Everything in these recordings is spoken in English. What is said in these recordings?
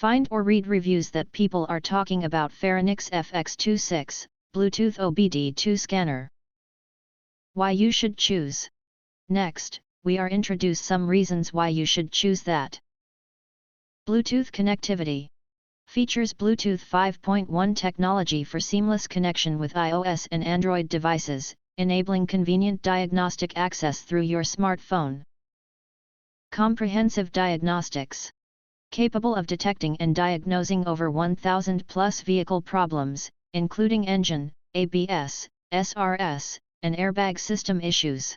Find or read reviews that people are talking about Feronix FX26, Bluetooth OBD2 scanner. Why you should choose. Next, we are introduce some reasons why you should choose that. Bluetooth connectivity. Features Bluetooth 5.1 technology for seamless connection with iOS and Android devices, enabling convenient diagnostic access through your smartphone. Comprehensive diagnostics. Capable of detecting and diagnosing over 1,000 plus vehicle problems, including engine, ABS, SRS, and airbag system issues.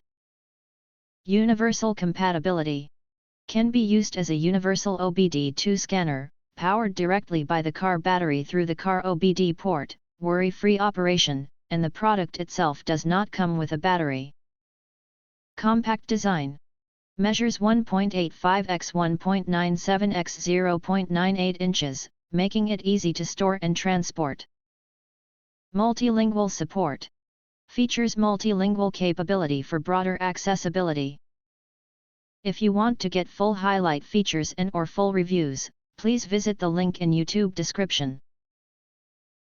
Universal compatibility. Can be used as a universal OBD2 scanner, powered directly by the car battery through the car OBD port, worry-free operation, and the product itself does not come with a battery. Compact design. Measures 1.85 x 1.97 x 0.98 inches, making it easy to store and transport. Multilingual support. Features multilingual capability for broader accessibility. If you want to get full highlight features and/or full reviews, please visit the link in YouTube description.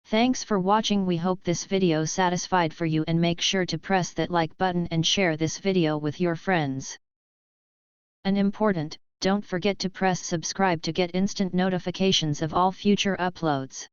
Thanks for watching. We hope this video satisfied for you, and make sure to press that like button and share this video with your friends. And important, don't forget to press subscribe to get instant notifications of all future uploads.